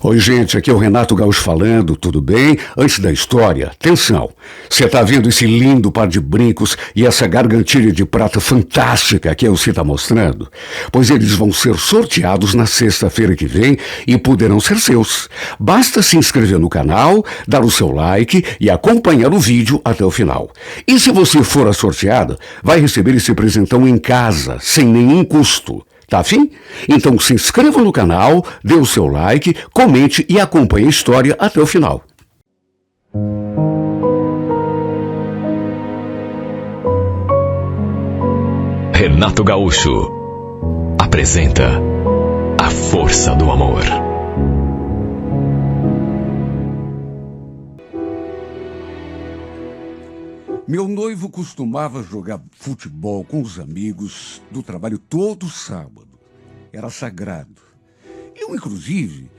Oi, gente, aqui é o Renato Gaúcho falando, tudo bem? Antes da história, atenção, você tá vendo esse lindo par de brincos e essa gargantilha de prata fantástica que você tá mostrando? Pois eles vão ser sorteados na sexta-feira que vem e poderão ser seus. Basta se inscrever no canal, dar o seu like e acompanhar o vídeo até o final. E se você for a sorteada, vai receber esse presentão em casa, sem nenhum custo. Tá afim? Então se inscreva no canal, dê o seu like, comente e acompanhe a história até o final. Renato Gaúcho apresenta A Força do Amor. Meu noivo costumava jogar futebol com os amigos do trabalho todo sábado. Era sagrado. Eu, inclusive,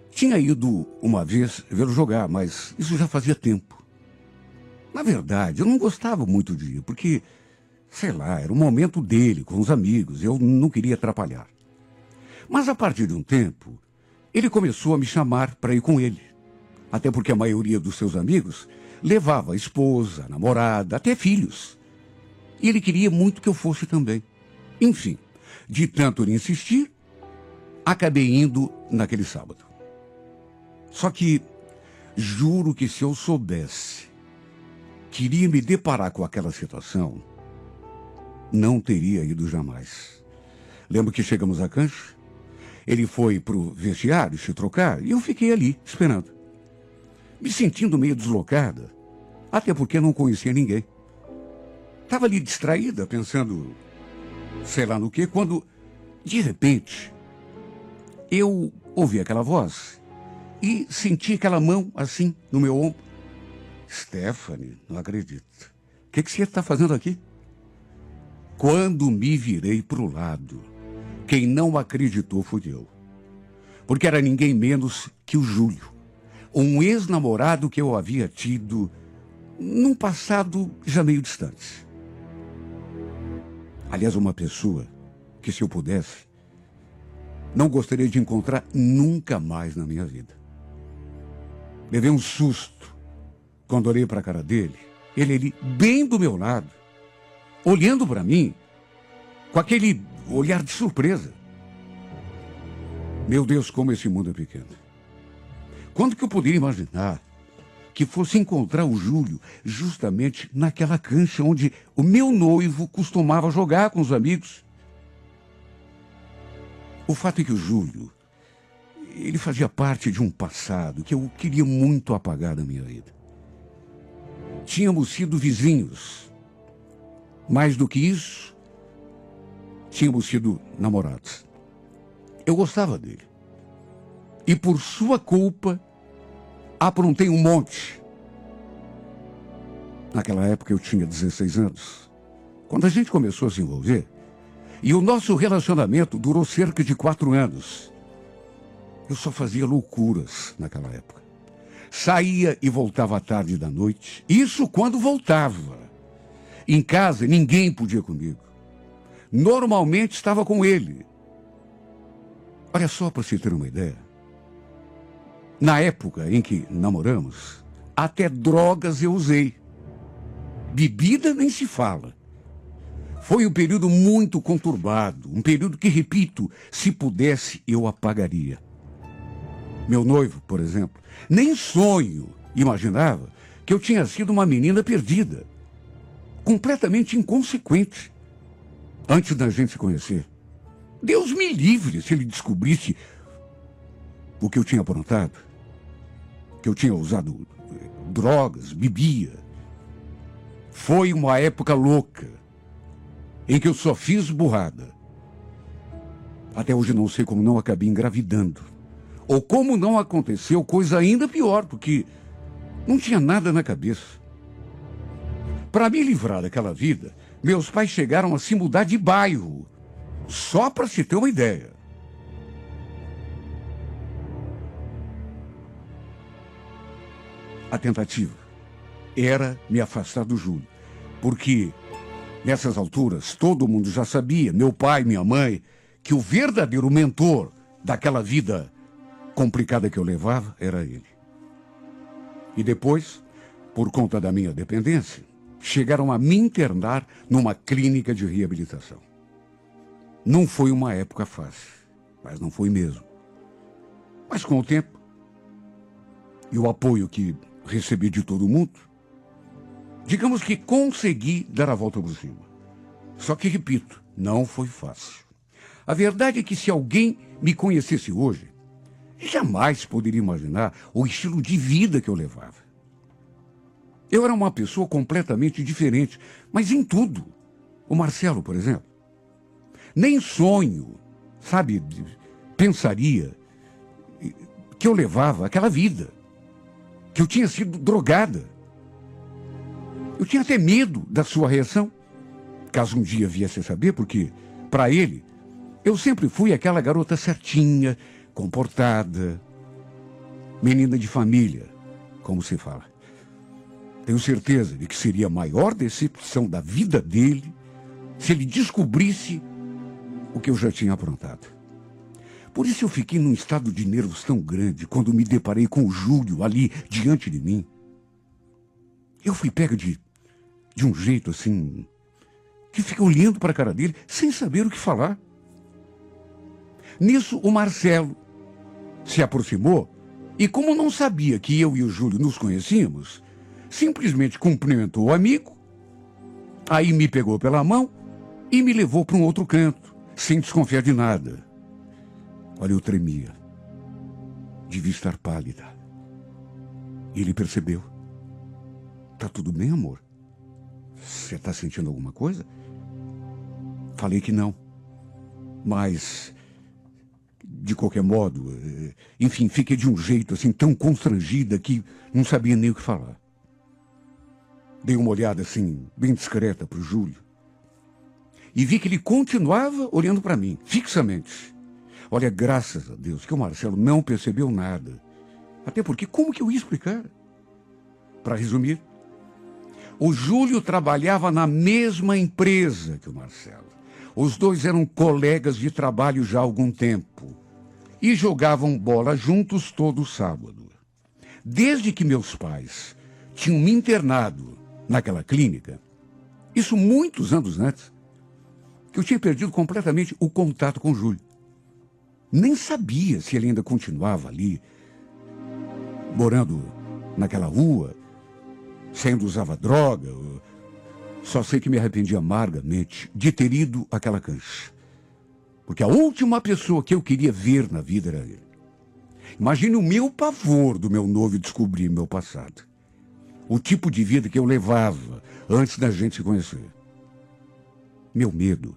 tinha ido uma vez vê-lo jogar, mas isso já fazia tempo. Na verdade, eu não gostava muito de ir, porque, sei lá, era o momento dele com os amigos, eu não queria atrapalhar. Mas a partir de um tempo, ele começou a me chamar para ir com ele. Até porque a maioria dos seus amigos levava a esposa, a namorada, até filhos. E ele queria muito que eu fosse também. Enfim, de tanto ele insistir, acabei indo naquele sábado. Só que, juro que se eu soubesse que iria me deparar com aquela situação, não teria ido jamais. Lembro que chegamos à cancha, ele foi pro vestiário se trocar e eu fiquei ali, esperando. Me sentindo meio deslocada, até porque não conhecia ninguém. Estava ali distraída, pensando, sei lá no quê, quando, de repente, eu ouvi aquela voz e senti aquela mão assim no meu ombro. Stephanie, não acredito. O que você está fazendo aqui? Quando me virei para o lado, quem não acreditou foi eu. Porque era ninguém menos que o Júlio. Um ex-namorado que eu havia tido num passado já meio distante. Aliás, uma pessoa que, se eu pudesse, não gostaria de encontrar nunca mais na minha vida. Levei um susto quando olhei para a cara dele, ele ali bem do meu lado, olhando para mim com aquele olhar de surpresa. Meu Deus, como esse mundo é pequeno. Quando que eu poderia imaginar que fosse encontrar o Júlio justamente naquela cancha onde o meu noivo costumava jogar com os amigos? O fato é que o Júlio, ele fazia parte de um passado que eu queria muito apagar da minha vida. Tínhamos sido vizinhos. Mais do que isso, tínhamos sido namorados. Eu gostava dele. E por sua culpa, aprontei um monte. Naquela época eu tinha 16 anos. Quando a gente começou a se envolver, e o nosso relacionamento durou cerca de 4 anos. Eu só fazia loucuras naquela época. Saía e voltava à tarde da noite. Isso quando voltava. Em casa ninguém podia comigo. Normalmente estava com ele. Olha só para você ter uma ideia. Na época em que namoramos, até drogas eu usei. Bebida nem se fala. Foi um período muito conturbado, um período que, repito, se pudesse, eu apagaria. Meu noivo, por exemplo, nem sonho imaginava que eu tinha sido uma menina perdida, completamente inconsequente, antes da gente se conhecer. Deus me livre se ele descobrisse o que eu tinha aprontado, que eu tinha usado drogas, bebia. Foi uma época louca, em que eu só fiz burrada. Até hoje não sei como não acabei engravidando. Ou como não aconteceu coisa ainda pior, porque não tinha nada na cabeça. Para me livrar daquela vida, meus pais chegaram a se mudar de bairro, só para se ter uma ideia. A tentativa era me afastar do Júlio, porque nessas alturas todo mundo já sabia, meu pai, minha mãe, que o verdadeiro mentor daquela vida complicada que eu levava era ele. E depois, por conta da minha dependência, chegaram a me internar numa clínica de reabilitação. Não foi uma época fácil, mas não foi mesmo. Mas com o tempo e o apoio que recebi de todo mundo, digamos que consegui dar a volta por cima. Só que, repito, não foi fácil. A verdade é que se alguém me conhecesse hoje, jamais poderia imaginar o estilo de vida que eu levava. Eu era uma pessoa completamente diferente, mas em tudo. O Marcelo, por exemplo, nem sonho, sabe, pensaria que eu levava aquela vida, que eu tinha sido drogada. Eu tinha até medo da sua reação, caso um dia viesse a saber, porque, para ele, eu sempre fui aquela garota certinha, comportada, menina de família, como se fala. Tenho certeza de que seria a maior decepção da vida dele se ele descobrisse o que eu já tinha aprontado. Por isso eu fiquei num estado de nervos tão grande quando me deparei com o Júlio ali diante de mim. Eu fui pega de um jeito assim, que fiquei olhando para a cara dele sem saber o que falar. Nisso o Marcelo se aproximou e, como não sabia que eu e o Júlio nos conhecíamos, simplesmente cumprimentou o amigo, aí me pegou pela mão e me levou para um outro canto, sem desconfiar de nada. Olha, eu tremia, devia estar pálida. E ele percebeu. Tá tudo bem, amor? Você tá sentindo alguma coisa? Falei que não. Mas, de qualquer modo, enfim, fiquei de um jeito assim tão constrangida que não sabia nem o que falar. Dei uma olhada assim, bem discreta para o Júlio. E vi que ele continuava olhando para mim, fixamente. Olha, graças a Deus que o Marcelo não percebeu nada. Até porque, como que eu ia explicar? Para resumir, o Júlio trabalhava na mesma empresa que o Marcelo. Os dois eram colegas de trabalho já há algum tempo e jogavam bola juntos todo sábado. Desde que meus pais tinham me internado naquela clínica, isso muitos anos antes, que eu tinha perdido completamente o contato com o Júlio. Nem sabia se ele ainda continuava ali, morando naquela rua, se ainda usava droga. Só sei que me arrependi amargamente de ter ido àquela cancha. Porque a última pessoa que eu queria ver na vida era ele. Imagine o meu pavor do meu noivo descobrir meu passado. O tipo de vida que eu levava antes da gente se conhecer. Meu medo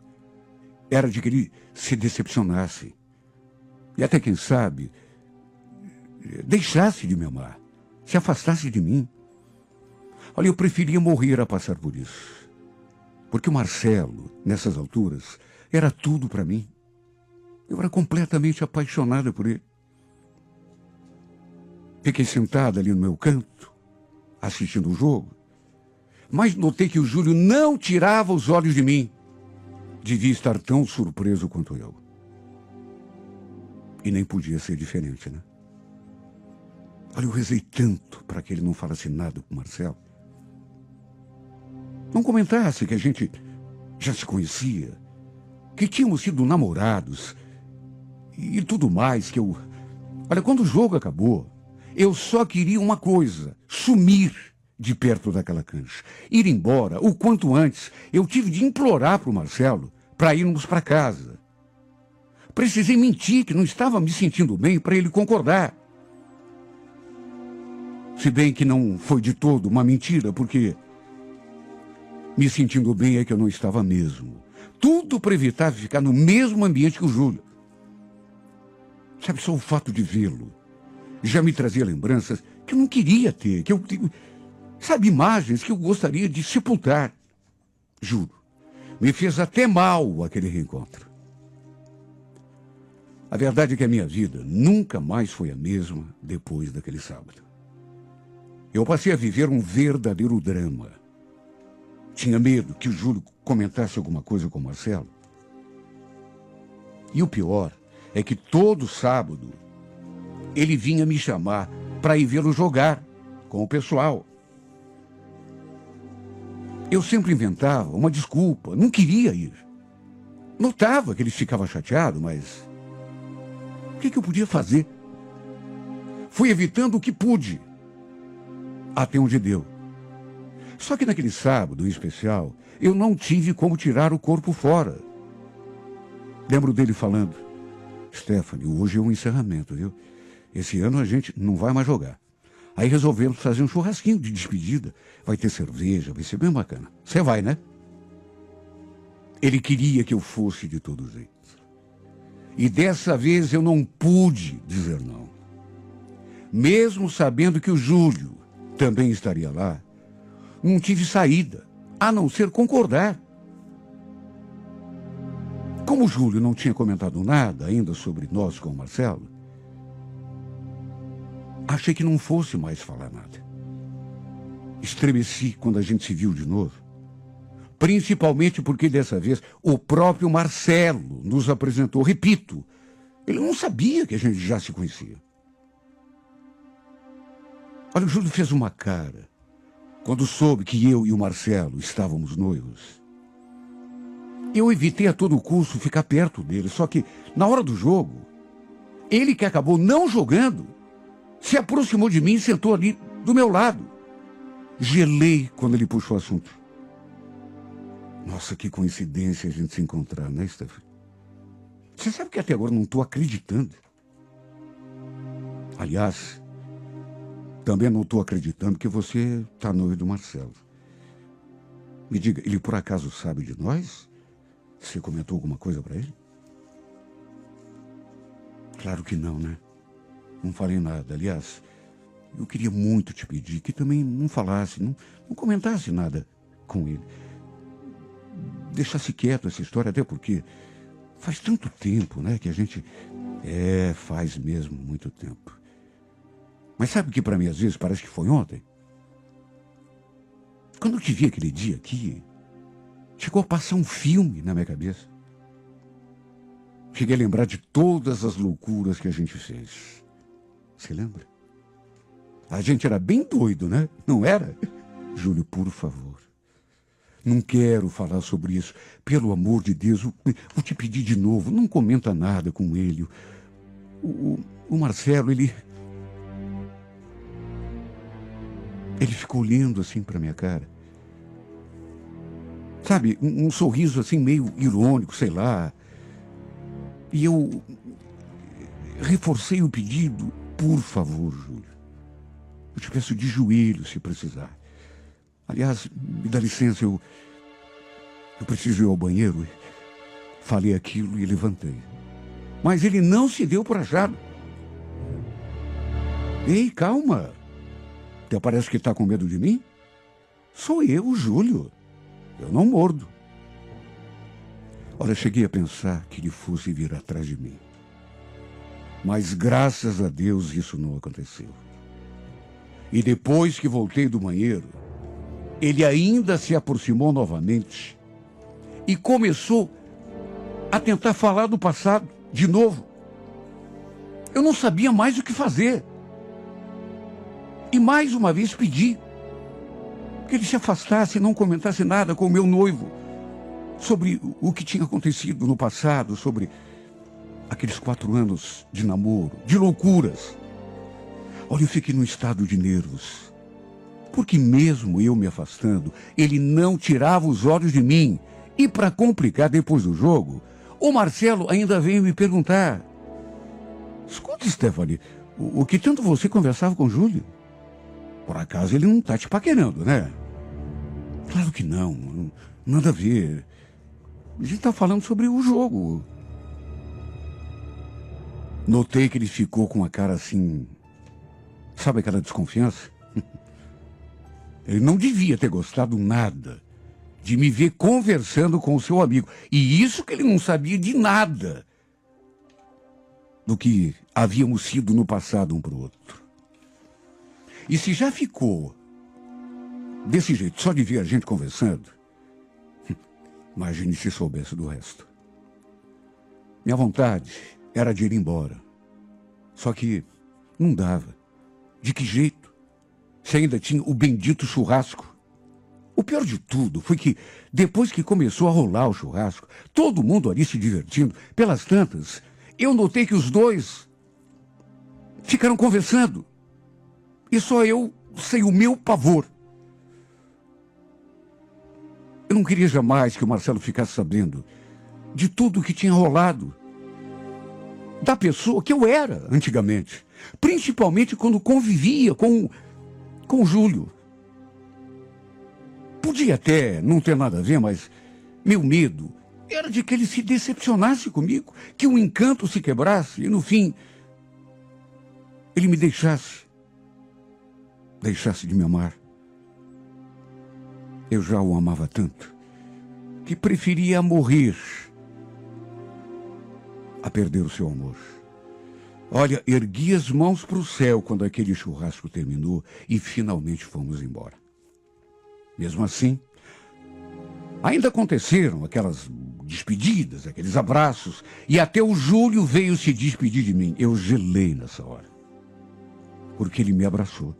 era de que ele se decepcionasse. E até, quem sabe, deixasse de me amar, se afastasse de mim. Olha, eu preferia morrer a passar por isso. Porque o Marcelo, nessas alturas, era tudo para mim. Eu era completamente apaixonada por ele. Fiquei sentada ali no meu canto, assistindo o jogo, mas notei que o Júlio não tirava os olhos de mim. Devia estar tão surpreso quanto eu. E nem podia ser diferente, né? Olha, eu rezei tanto para que ele não falasse nada com o Marcelo. Não comentasse que a gente já se conhecia, que tínhamos sido namorados e tudo mais, que eu... Olha, quando o jogo acabou, eu só queria uma coisa: sumir de perto daquela cancha, ir embora o quanto antes. Eu tive de implorar para o Marcelo para irmos para casa. Precisei mentir que não estava me sentindo bem para ele concordar. Se bem que não foi de todo uma mentira, porque me sentindo bem é que eu não estava mesmo. Tudo para evitar ficar no mesmo ambiente que o Júlio. Sabe, só o fato de vê-lo já me trazia lembranças que eu não queria ter, sabe, imagens que eu gostaria de sepultar. Juro, me fez até mal aquele reencontro. A verdade é que a minha vida nunca mais foi a mesma depois daquele sábado. Eu passei a viver um verdadeiro drama. Tinha medo que o Júlio comentasse alguma coisa com o Marcelo. E o pior é que todo sábado ele vinha me chamar para ir vê-lo jogar com o pessoal. Eu sempre inventava uma desculpa, não queria ir. Notava que ele ficava chateado, mas o que eu podia fazer? Fui evitando o que pude, até onde deu. Só que naquele sábado, em especial, eu não tive como tirar o corpo fora. Lembro dele falando: Stephanie, hoje é um encerramento, viu? Esse ano a gente não vai mais jogar. Aí resolvemos fazer um churrasquinho de despedida. Vai ter cerveja, vai ser bem bacana. Você vai, né? Ele queria que eu fosse de todo jeito. E dessa vez eu não pude dizer não. Mesmo sabendo que o Júlio também estaria lá, não tive saída, a não ser concordar. Como o Júlio não tinha comentado nada ainda sobre nós com o Marcelo, achei que não fosse mais falar nada. Estremeci quando a gente se viu de novo, principalmente porque dessa vez o próprio Marcelo nos apresentou. Repito, ele não sabia que a gente já se conhecia. Olha, o Júlio fez uma cara quando soube que eu e o Marcelo estávamos noivos. Eu evitei a todo custo ficar perto dele, só que na hora do jogo, ele, que acabou não jogando, se aproximou de mim e sentou ali do meu lado. Gelei quando ele puxou o assunto. Nossa, que coincidência a gente se encontrar, né, Stephanie? Você sabe que até agora não estou acreditando. Aliás, também não estou acreditando que você está noivo do Marcelo. Me diga, ele por acaso sabe de nós? Você comentou alguma coisa para ele? Claro que não, né? Não falei nada. Aliás, eu queria muito te pedir que também não falasse, não comentasse nada com ele. Deixasse quieto essa história, até porque faz tanto tempo, né, que a gente... faz mesmo muito tempo. Mas sabe que para mim, às vezes, parece que foi ontem? Quando eu te vi aquele dia aqui, chegou a passar um filme na minha cabeça. Cheguei a lembrar de todas as loucuras que a gente fez. Você lembra? A gente era bem doido, né? Não era? Júlio, por favor. Não quero falar sobre isso. Pelo amor de Deus, vou te pedir de novo. Não comenta nada com ele. O Marcelo, ele ficou olhando assim para minha cara. Sabe, um sorriso assim meio irônico, sei lá. E eu reforcei o pedido. Por favor, Júlio. Eu te peço de joelhos se precisar. Aliás, me dá licença, eu preciso ir ao banheiro. Falei aquilo e levantei. Mas ele não se deu por achado. Ei, calma. Até parece que está com medo de mim. Sou eu, Júlio. Eu não mordo. Olha, cheguei a pensar que ele fosse vir atrás de mim. Mas graças a Deus isso não aconteceu. E depois que voltei do banheiro, ele ainda se aproximou novamente e começou a tentar falar do passado, de novo. Eu não sabia mais o que fazer. E mais uma vez pedi que ele se afastasse e não comentasse nada com o meu noivo sobre o que tinha acontecido no passado, sobre aqueles 4 anos de namoro, de loucuras. Olha, eu fiquei num estado de nervos. Porque mesmo eu me afastando, ele não tirava os olhos de mim. E para complicar, depois do jogo, o Marcelo ainda veio me perguntar: escuta, Stephanie, o que tanto você conversava com o Júlio? Por acaso ele não está te paquerando, né? Claro que não, nada a ver. A gente está falando sobre o jogo. Notei que ele ficou com a cara assim... Sabe aquela desconfiança? Ele não devia ter gostado nada de me ver conversando com o seu amigo. E isso que ele não sabia de nada do que havíamos sido no passado um para o outro. E se já ficou desse jeito, só de ver a gente conversando, imagine se soubesse do resto. Minha vontade era de ir embora. Só que Não dava. De que jeito? Se ainda tinha o bendito churrasco. O pior de tudo foi que, depois que começou a rolar o churrasco, todo mundo ali se divertindo, pelas tantas, eu notei que os dois ficaram conversando. E só eu sei o meu pavor. Eu não queria jamais que o Marcelo ficasse sabendo de tudo o que tinha rolado. Da pessoa que eu era antigamente. Principalmente quando convivia com o Júlio. Podia até não ter nada a ver, mas meu medo era de que ele se decepcionasse comigo, que o encanto se quebrasse e, no fim, ele me deixasse de me amar. Eu já o amava tanto que preferia morrer a perder o seu amor. Olha, ergui as mãos para o céu quando aquele churrasco terminou e finalmente fomos embora. Mesmo assim, ainda aconteceram aquelas despedidas, aqueles abraços, e até o Júlio veio se despedir de mim. Eu gelei nessa hora, porque ele me abraçou.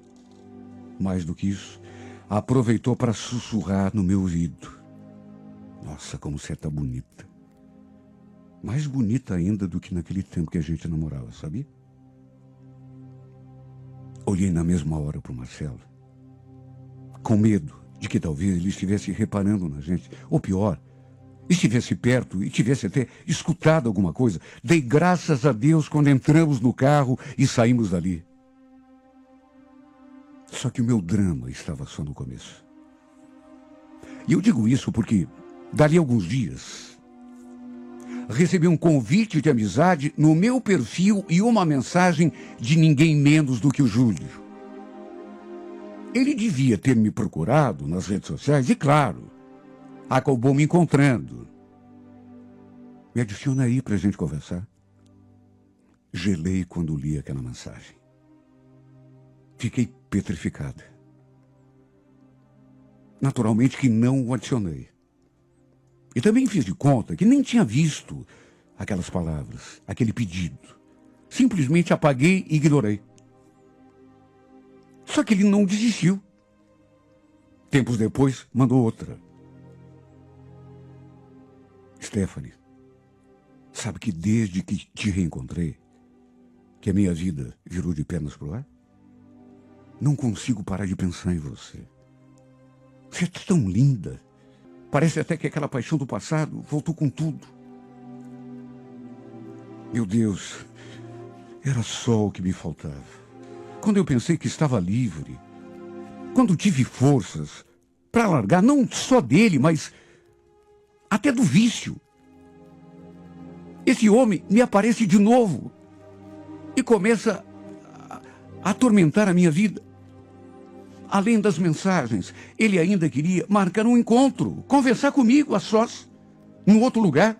Mais do que isso, aproveitou para sussurrar no meu ouvido. Nossa, como você está bonita. Mais bonita ainda do que naquele tempo que a gente namorava, sabia? Olhei na mesma hora para o Marcelo, com medo de que talvez ele estivesse reparando na gente, ou pior, estivesse perto e tivesse até escutado alguma coisa. Dei graças a Deus quando entramos no carro e saímos dali. Só que o meu drama estava só no começo. E eu digo isso porque, dali a alguns dias, recebi um convite de amizade no meu perfil e uma mensagem de ninguém menos do que o Júlio. Ele devia ter me procurado nas redes sociais e, claro, acabou me encontrando. Me adiciona aí para a gente conversar. Gelei quando li aquela mensagem. Fiquei petrificada. Naturalmente que não o adicionei. E também fiz de conta que nem tinha visto aquelas palavras, aquele pedido. Simplesmente apaguei e ignorei. Só que ele não desistiu. Tempos depois, mandou outra. Stephanie, sabe que desde que te reencontrei, que a minha vida virou de pernas pro ar? Não consigo parar de pensar em você. Você é tão linda. Parece até que aquela paixão do passado voltou com tudo. Meu Deus, era só o que me faltava. Quando eu pensei que estava livre, quando tive forças para largar não só dele, mas até do vício, esse homem me aparece de novo e começa a atormentar a minha vida. Além das mensagens, ele ainda queria marcar um encontro, conversar comigo a sós, em outro lugar,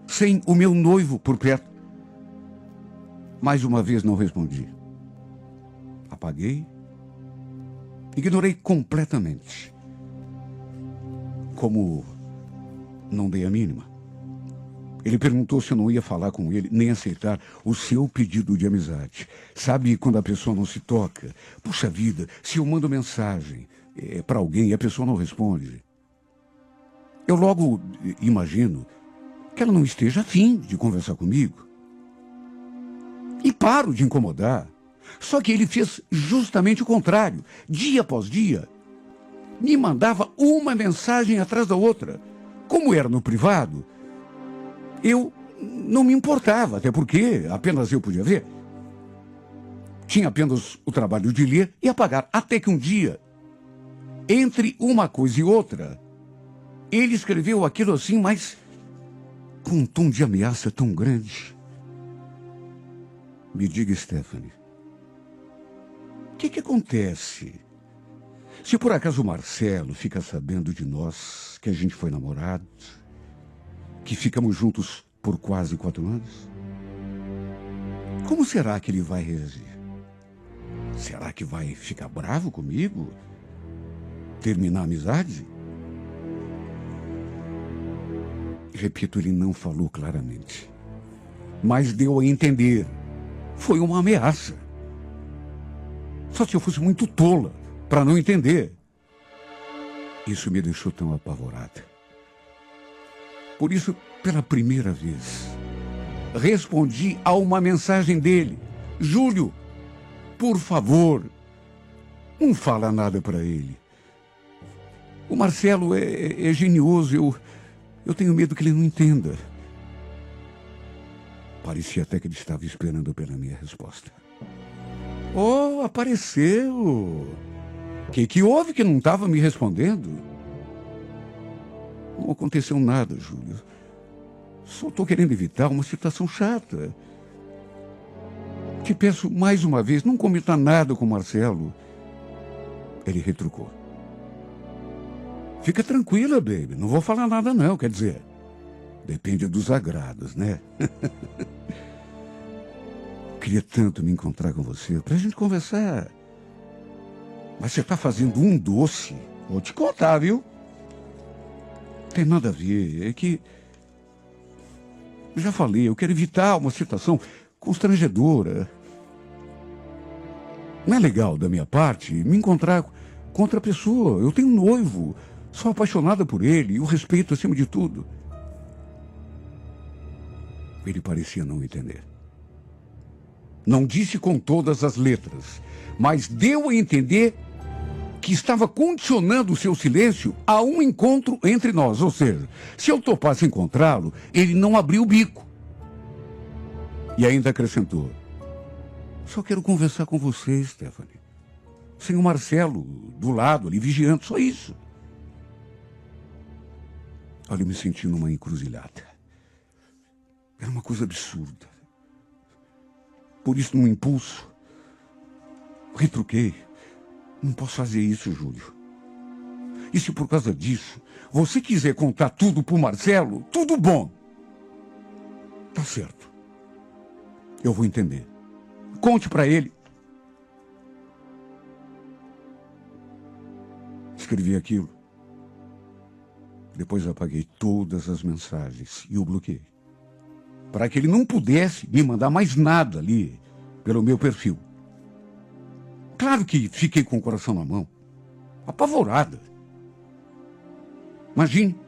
sem o meu noivo por perto. Mais uma vez não respondi. Apaguei, ignorei completamente. Como não dei a mínima. Ele perguntou se eu não ia falar com ele, nem aceitar o seu pedido de amizade. Sabe quando a pessoa não se toca? Puxa vida, se eu mando mensagem para alguém e a pessoa não responde, eu logo imagino que ela não esteja afim de conversar comigo. E paro de incomodar. Só que ele fez justamente o contrário. Dia após dia, me mandava uma mensagem atrás da outra. Como era no privado, eu não me importava, até porque apenas eu podia ver. Tinha apenas o trabalho de ler e apagar. Até que um dia, entre uma coisa e outra, ele escreveu aquilo assim, mas com um tom de ameaça tão grande. Me diga, Stephanie, o que acontece se por acaso o Marcelo fica sabendo de nós, que a gente foi namorado, que ficamos juntos por quase 4 anos? Como será que ele vai reagir? Será que vai ficar bravo comigo? Terminar a amizade? Repito, ele não falou claramente, mas deu a entender. Foi uma ameaça. Só se eu fosse muito tola para não entender. Isso me deixou tão apavorada. Por isso, pela primeira vez, respondi a uma mensagem dele. Júlio, por favor, não fala nada para ele. O Marcelo é genioso, eu tenho medo que ele não entenda. Parecia até que ele estava esperando pela minha resposta. Oh, apareceu! O que houve que não estava me respondendo? Não aconteceu nada, Júlio. Só estou querendo evitar uma situação chata. Te peço mais uma vez, não cometa nada com o Marcelo. Ele retrucou. Fica tranquila, baby. Não vou falar nada, não. Quer dizer, depende dos agrados, né? Queria tanto me encontrar com você pra gente conversar. Mas você tá fazendo um doce. Vou te contar, viu? Tem nada a ver. É que... Eu já falei, eu quero evitar uma situação constrangedora. Não é legal da minha parte me encontrar com outra pessoa. Eu tenho um noivo. Sou apaixonada por ele e o respeito acima de tudo. Ele parecia não entender. Não disse com todas as letras, mas deu a entender que estava condicionando o seu silêncio a um encontro entre nós. Ou seja, se eu topasse encontrá-lo, ele não abriu o bico. E ainda acrescentou: só quero conversar com você, Stephanie. Sem o Marcelo do lado ali vigiando, só isso. Olha, eu me senti numa encruzilhada. Era uma coisa absurda. Por isso, num impulso, retruquei. Não posso fazer isso, Júlio. E se por causa disso, você quiser contar tudo pro Marcelo, tudo bom. Tá certo. Eu vou entender. Conte pra ele. Escrevi aquilo. Depois apaguei todas as mensagens e o bloqueei. Para que ele não pudesse me mandar mais nada ali pelo meu perfil. Claro que fiquei com o coração na mão, apavorada. Imagine,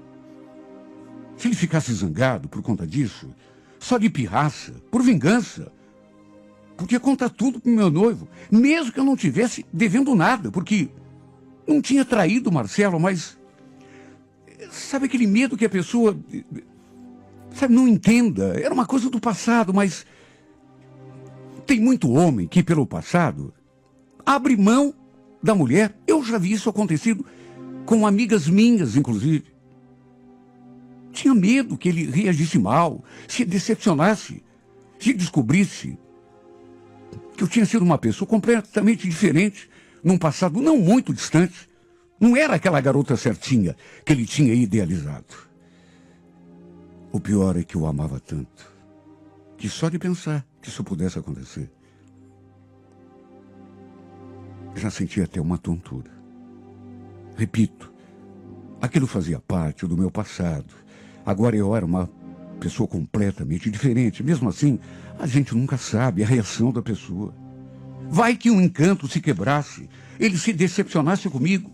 se ele ficasse zangado por conta disso, só de pirraça, por vingança, podia contar tudo pro meu noivo, mesmo que eu não tivesse devendo nada, porque não tinha traído o Marcelo, mas sabe aquele medo que a pessoa, sabe, não entenda? Era uma coisa do passado, mas tem muito homem que, pelo passado, abre mão da mulher. Eu já vi isso acontecido com amigas minhas, inclusive. Tinha medo que ele reagisse mal, se decepcionasse, se descobrisse que eu tinha sido uma pessoa completamente diferente num passado não muito distante. Não era aquela garota certinha que ele tinha idealizado. O pior é que eu amava tanto, que só de pensar que isso pudesse acontecer, já sentia até uma tontura. Repito, aquilo fazia parte do meu passado. Agora eu era uma pessoa completamente diferente. Mesmo assim, a gente nunca sabe a reação da pessoa. Vai que um encanto se quebrasse, ele se decepcionasse comigo.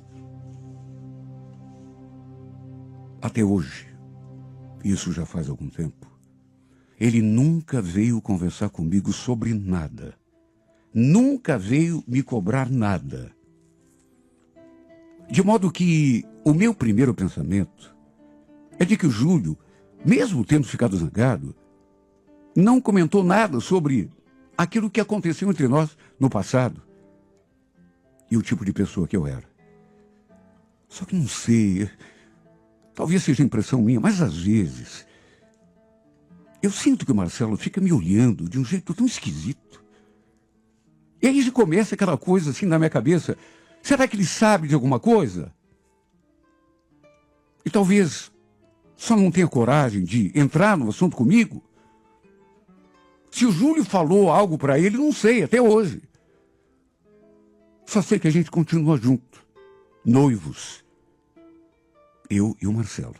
Até hoje, isso já faz algum tempo, ele nunca veio conversar comigo sobre nada. Nunca veio me cobrar nada. De modo que o meu primeiro pensamento é de que o Júlio, mesmo tendo ficado zangado, não comentou nada sobre aquilo que aconteceu entre nós no passado e o tipo de pessoa que eu era. Só que não sei, talvez seja impressão minha, mas às vezes eu sinto que o Marcelo fica me olhando de um jeito tão esquisito. E aí começa aquela coisa assim na minha cabeça. Será que ele sabe de alguma coisa? E talvez só não tenha coragem de entrar no assunto comigo? Se o Júlio falou algo para ele, não sei, até hoje. Só sei que a gente continua junto, noivos. Eu e o Marcelo.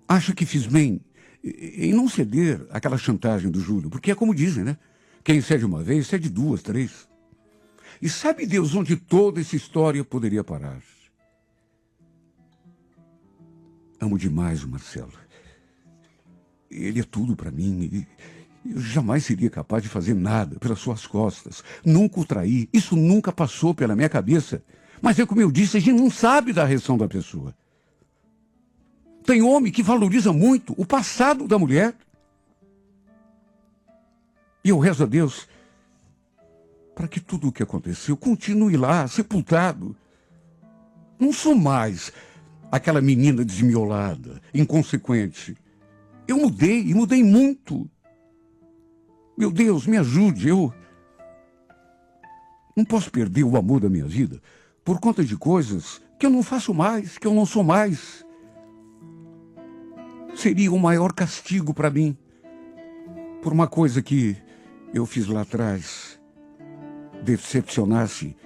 Acho que fiz bem em não ceder àquela chantagem do Júlio, porque é como dizem, né? Quem cede uma vez, cede duas, três. E sabe Deus onde toda essa história poderia parar. Amo demais o Marcelo. Ele é tudo para mim e eu jamais seria capaz de fazer nada pelas suas costas. Nunca o traí, isso nunca passou pela minha cabeça. Mas é como eu disse, a gente não sabe da reação da pessoa. Tem homem que valoriza muito o passado da mulher. E eu rezo a Deus para que tudo o que aconteceu continue lá, sepultado. Não sou mais aquela menina desmiolada, inconsequente. Eu mudei, e mudei muito. Meu Deus, me ajude, eu não posso perder o amor da minha vida por conta de coisas que eu não faço mais, que eu não sou mais. Seria o maior castigo para mim por uma coisa que eu fiz lá atrás. Decepcionasse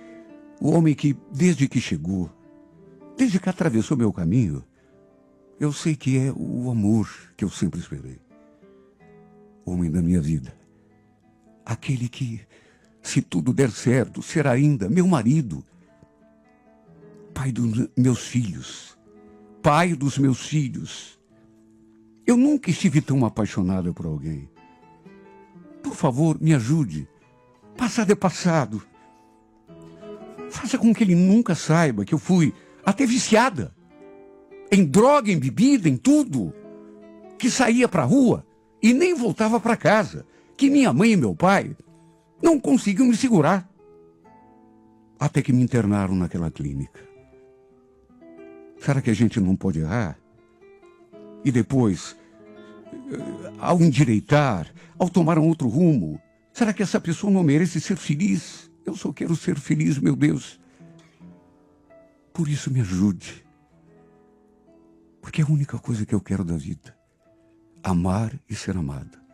o homem que, desde que chegou, desde que atravessou meu caminho, eu sei que é o amor que eu sempre esperei. O homem da minha vida. Aquele que, se tudo der certo, será ainda meu marido. Pai dos meus filhos. Pai dos meus filhos. Eu nunca estive tão apaixonada por alguém. Por favor, me ajude. Passado é passado. Faça com que ele nunca saiba que eu fui até viciada. Em droga, em bebida, em tudo. Que saía para a rua e nem voltava para casa. Que minha mãe e meu pai não conseguiam me segurar. Até que me internaram naquela clínica. Será que a gente não pode errar? E depois, ao endireitar, ao tomar um outro rumo, será que essa pessoa não merece ser feliz? Eu só quero ser feliz, meu Deus. Por isso me ajude. Porque é a única coisa que eu quero da vida. Amar e ser amada.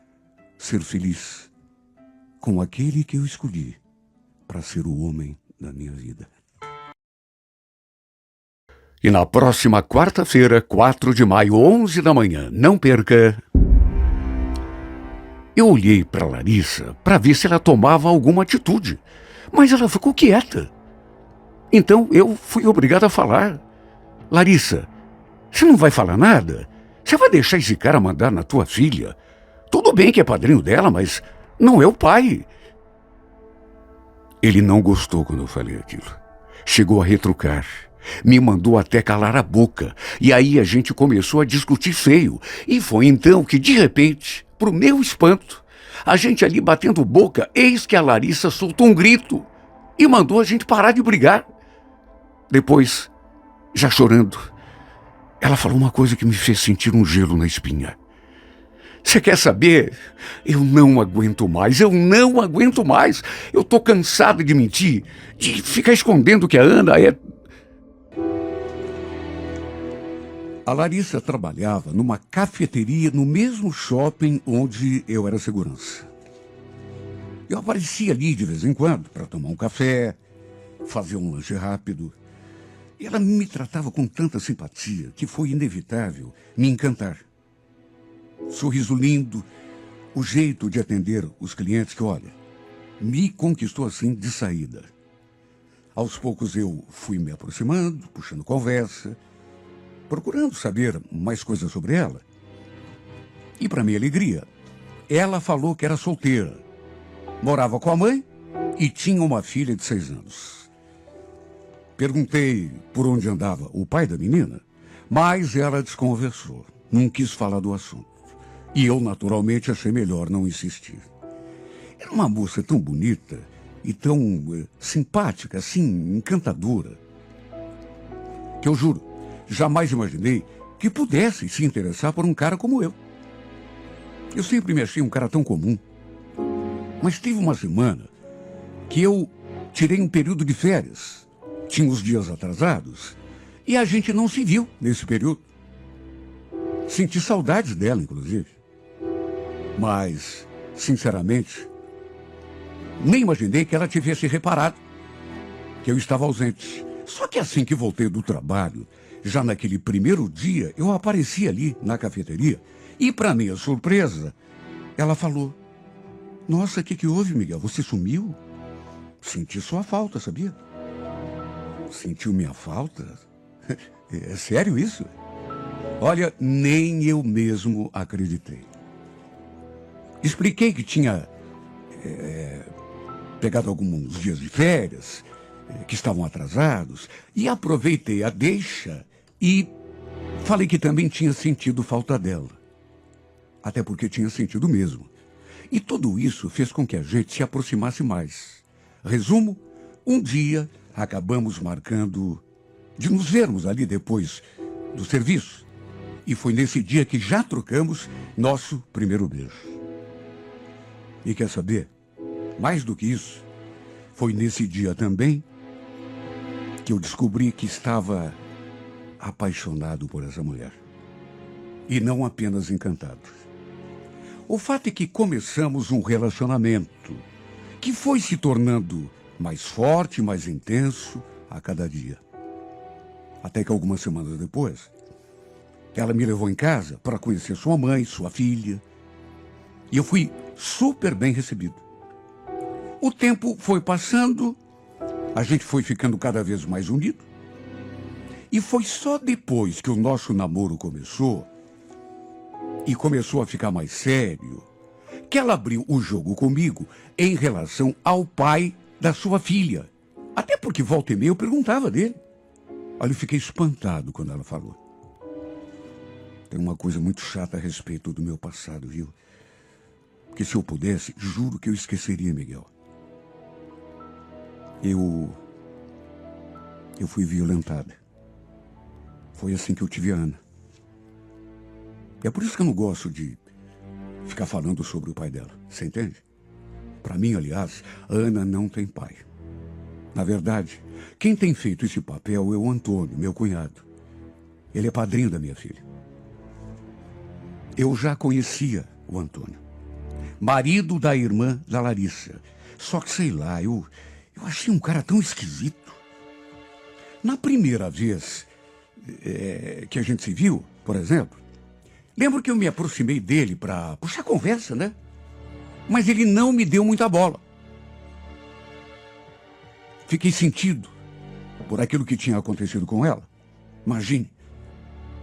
Ser feliz com aquele que eu escolhi para ser o homem da minha vida. E na próxima quarta-feira, 4 de maio, 11 da manhã, não perca. Eu olhei para Larissa para ver se ela tomava alguma atitude, mas ela ficou quieta. Então eu fui obrigado a falar. Larissa, você não vai falar nada? Você vai deixar esse cara mandar na tua filha? Tudo bem que é padrinho dela, mas não é o pai. Ele não gostou quando eu falei aquilo. Chegou a retrucar. Me mandou até calar a boca. E aí a gente começou a discutir feio. E foi então que, de repente, pro meu espanto, a gente ali batendo boca, eis que a Larissa soltou um grito e mandou a gente parar de brigar. Depois, já chorando, ela falou uma coisa que me fez sentir um gelo na espinha. Você quer saber? Eu não aguento mais, Eu tô cansado de mentir, de ficar escondendo que a Ana é... A Larissa trabalhava numa cafeteria no mesmo shopping onde eu era segurança. Eu aparecia ali de vez em quando para tomar um café, fazer um lanche rápido. E ela me tratava com tanta simpatia que foi inevitável me encantar. Sorriso lindo, o jeito de atender os clientes que, olha, me conquistou assim de saída. Aos poucos eu fui me aproximando, puxando conversa, procurando saber mais coisas sobre ela. E para minha alegria, ela falou que era solteira, morava com a mãe e tinha uma filha de 6 anos. Perguntei por onde andava o pai da menina, mas ela desconversou, não quis falar do assunto. E eu, naturalmente, achei melhor não insistir. Era uma moça tão bonita e tão simpática, assim, encantadora, que eu juro, jamais imaginei que pudesse se interessar por um cara como eu. Eu sempre me achei um cara tão comum. Mas teve uma semana que eu tirei um período de férias. Tinha os dias atrasados e a gente não se viu nesse período. Senti saudades dela, inclusive. Mas, sinceramente, nem imaginei que ela tivesse reparado que eu estava ausente. Só que assim que voltei do trabalho, já naquele primeiro dia, eu apareci ali na cafeteria e, para minha surpresa, ela falou: "Nossa, o que houve, Miguel? Você sumiu?" Senti sua falta, sabia? Sentiu minha falta? É sério isso? Olha, nem eu mesmo acreditei. Expliquei que tinha pegado alguns dias de férias, que estavam atrasados, e aproveitei a deixa e falei que também tinha sentido falta dela. Até porque tinha sentido mesmo. E tudo isso fez com que a gente se aproximasse mais. Resumo, um dia acabamos marcando de nos vermos ali depois do serviço. E foi nesse dia que já trocamos nosso primeiro beijo. E quer saber? Mais do que isso, foi nesse dia também que eu descobri que estava apaixonado por essa mulher. E não apenas encantado. O fato é que começamos um relacionamento que foi se tornando mais forte, mais intenso a cada dia. Até que algumas semanas depois, ela me levou em casa para conhecer sua mãe, sua filha. E eu fui super bem recebido. O tempo foi passando, a gente foi ficando cada vez mais unido. E foi só depois que o nosso namoro começou, e começou a ficar mais sério, que ela abriu o jogo comigo em relação ao pai da sua filha. Até porque volta e meia eu perguntava dele. Olha, eu fiquei espantado quando ela falou. Tem uma coisa muito chata a respeito do meu passado, viu? Porque se eu pudesse, juro que eu esqueceria, Miguel. Eu fui violentada. Foi assim que eu tive a Ana. É por isso que eu não gosto de ficar falando sobre o pai dela. Você entende? Para mim, aliás, a Ana não tem pai. Na verdade, quem tem feito esse papel é o Antônio, meu cunhado. Ele é padrinho da minha filha. Eu já conhecia o Antônio. Marido da irmã da Larissa. Só que, sei lá, eu achei um cara tão esquisito. Na primeira vez que a gente se viu, por exemplo, lembro que eu me aproximei dele para puxar conversa, né? Mas ele não me deu muita bola. Fiquei sentido por aquilo que tinha acontecido com ela. Imagine,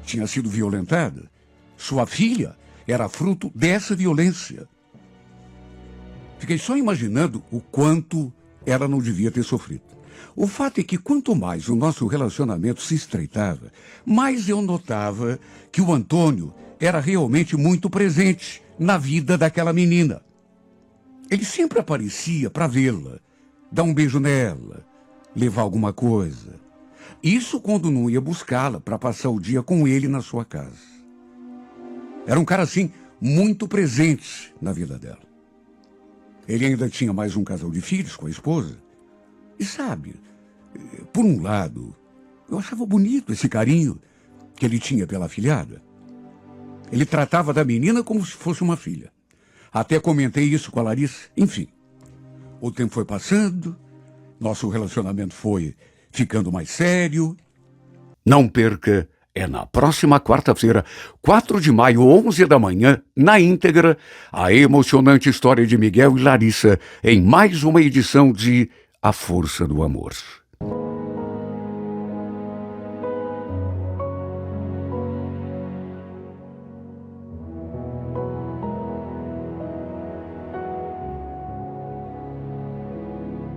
tinha sido violentada. Sua filha era fruto dessa violência. Fiquei só imaginando o quanto ela não devia ter sofrido. O fato é que quanto mais o nosso relacionamento se estreitava, mais eu notava que o Antônio era realmente muito presente na vida daquela menina. Ele sempre aparecia para vê-la, dar um beijo nela, levar alguma coisa. Isso quando não ia buscá-la para passar o dia com ele na sua casa. Era um cara, assim, muito presente na vida dela. Ele ainda tinha mais um casal de filhos com a esposa. E sabe, por um lado, eu achava bonito esse carinho que ele tinha pela afilhada. Ele tratava da menina como se fosse uma filha. Até comentei isso com a Larissa. Enfim, o tempo foi passando, nosso relacionamento foi ficando mais sério. Não perca, é na próxima quarta-feira, 4 de maio, 11 da manhã, na íntegra, a emocionante história de Miguel e Larissa em mais uma edição de A Força do Amor.